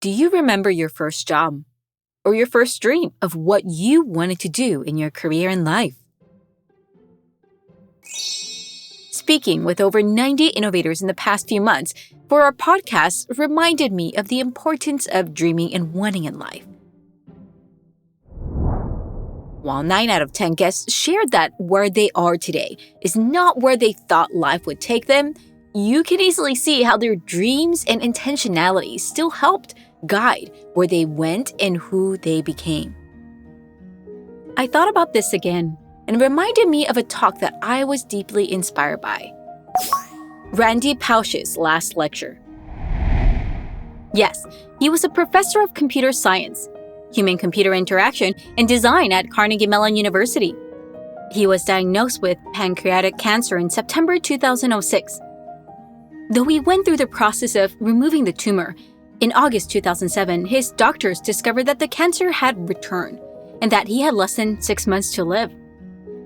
Do you remember your first job or your first dream of what you wanted to do in your career and life? Speaking with over 90 innovators in the past few months for our podcast reminded me of the importance of dreaming and wanting in life. While 9 out of 10 guests shared that where they are today is not where they thought life would take them, you can easily see how their dreams and intentionality still helped guide where they went and who they became. I thought about this again and it reminded me of a talk that I was deeply inspired by. Randy Pausch's last lecture. Yes, he was a professor of computer science, human-computer interaction, and design at Carnegie Mellon University. He was diagnosed with pancreatic cancer in September 2006. Though he went through the process of removing the tumor, in August 2007, his doctors discovered that the cancer had returned and that he had less than 6 months to live.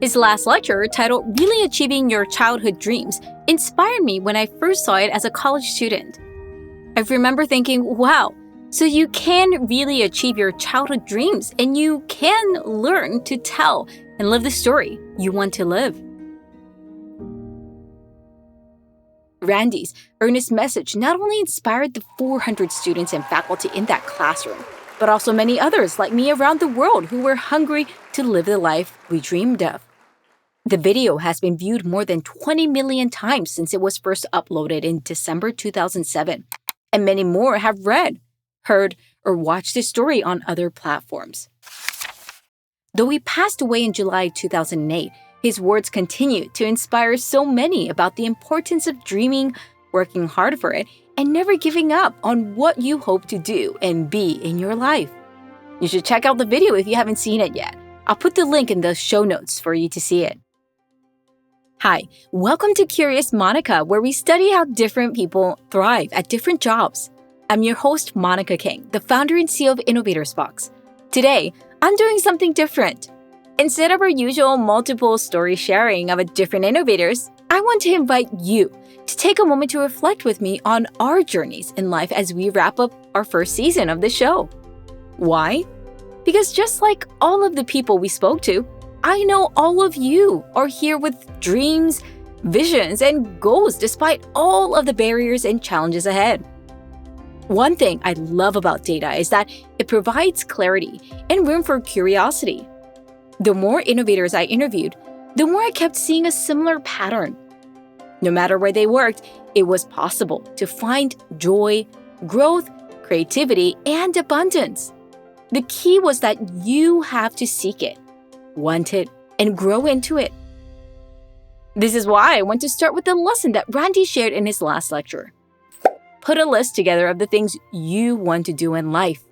His last lecture, titled Really Achieving Your Childhood Dreams, inspired me when I first saw it as a college student. I remember thinking, wow, so you can really achieve your childhood dreams and you can learn to tell and live the story you want to live. Randy's earnest message not only inspired the 400 students and faculty in that classroom, but also many others like me around the world who were hungry to live the life we dreamed of. The video has been viewed more than 20 million times since it was first uploaded in December 2007, and many more have read, heard, or watched the story on other platforms. Though he passed away in July 2008, his words continue to inspire so many about the importance of dreaming, working hard for it, and never giving up on what you hope to do and be in your life. You should check out the video if you haven't seen it yet. I'll put the link in the show notes for you to see it. Hi, welcome to Curious Monica, where we study how different people thrive at different jobs. I'm your host, Monica King, the founder and CEO of Innovators Box. Today, I'm doing something different. Instead of our usual multiple story sharing of different innovators, I want to invite you to take a moment to reflect with me on our journeys in life as we wrap up our first season of the show. Why? Because just like all of the people we spoke to, I know all of you are here with dreams, visions, and goals despite all of the barriers and challenges ahead. One thing I love about data is that it provides clarity and room for curiosity. The more innovators I interviewed, the more I kept seeing a similar pattern. No matter where they worked, it was possible to find joy, growth, creativity, and abundance. The key was that you have to seek it, want it, and grow into it. This is why I want to start with the lesson that Randy shared in his last lecture. Put a list together of the things you want to do in life.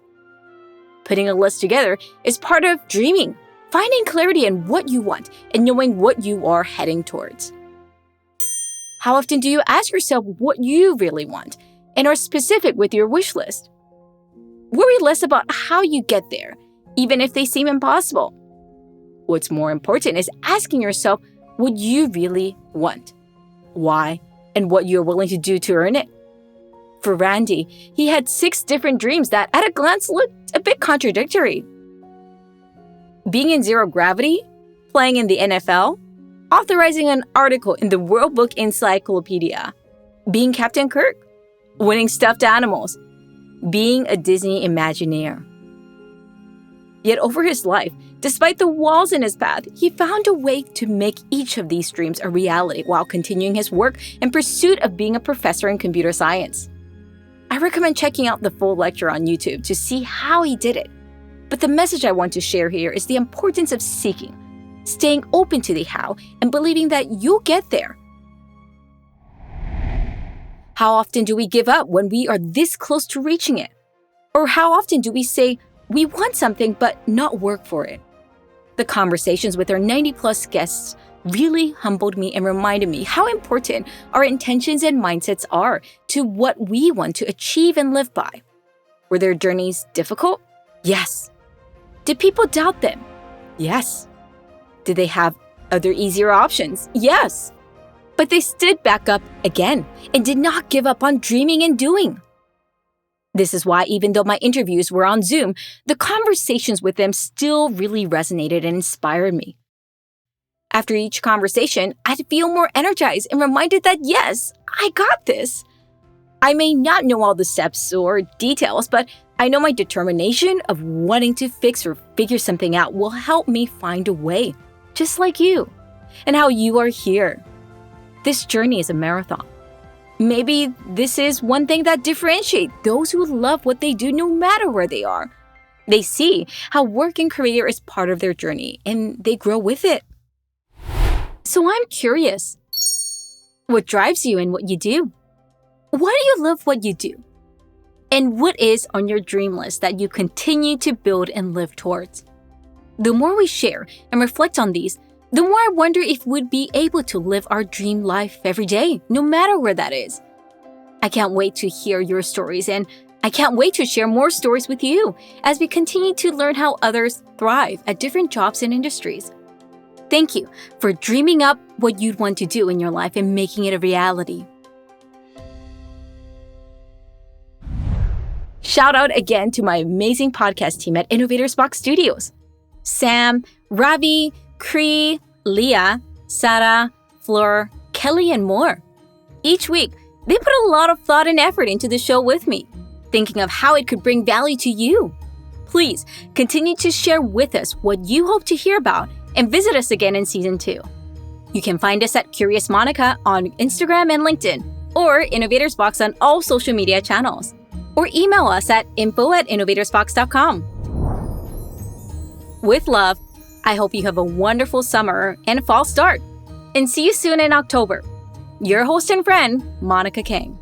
Putting a list together is part of dreaming, finding clarity in what you want and knowing what you are heading towards. How often do you ask yourself what you really want and are specific with your wish list? Worry less about how you get there, even if they seem impossible. What's more important is asking yourself what you really want, why, and what you're willing to do to earn it. For Randy, he had 6 different dreams that at a glance looked a bit contradictory. Being in zero gravity, playing in the NFL, authorizing an article in the World Book Encyclopedia, being Captain Kirk, winning stuffed animals, being a Disney Imagineer. Yet over his life, despite the walls in his path, he found a way to make each of these dreams a reality while continuing his work in pursuit of being a professor in computer science. I recommend checking out the full lecture on YouTube to see how he did it. But the message I want to share here is the importance of seeking, staying open to the how, and believing that you'll get there. How often do we give up when we are this close to reaching it? Or how often do we say we want something but not work for it? The conversations with our 90-plus guests really humbled me and reminded me how important our intentions and mindsets are to what we want to achieve and live by. Were their journeys difficult? Yes. Did people doubt them? Yes. Did they have other easier options? Yes. But they stood back up again and did not give up on dreaming and doing. This is why, even though my interviews were on Zoom, the conversations with them still really resonated and inspired me. After each conversation, I'd feel more energized and reminded that yes, I got this. I may not know all the steps or details, but I know my determination of wanting to fix or figure something out will help me find a way, just like you, and how you are here. This journey is a marathon. Maybe this is one thing that differentiates those who love what they do no matter where they are. They see how work and career is part of their journey, and they grow with it. So I'm curious, what drives you in what you do? Why do you love what you do? And what is on your dream list that you continue to build and live towards? The more we share and reflect on these, the more I wonder if we'd be able to live our dream life every day, no matter where that is. I can't wait to hear your stories, and I can't wait to share more stories with you as we continue to learn how others thrive at different jobs and industries. Thank you for dreaming up what you'd want to do in your life and making it a reality. Shout out again to my amazing podcast team at Innovators Box Studios. Sam, Ravi, Cree, Leah, Sarah, Fleur, Kelly, and more. Each week, they put a lot of thought and effort into the show with me, thinking of how it could bring value to you. Please continue to share with us what you hope to hear about and visit us again in Season 2. You can find us at Curious Monica on Instagram and LinkedIn, or Innovators Box on all social media channels, or email us at info@innovatorsbox.com. With love, I hope you have a wonderful summer and fall start, and see you soon in October. Your host and friend, Monica King.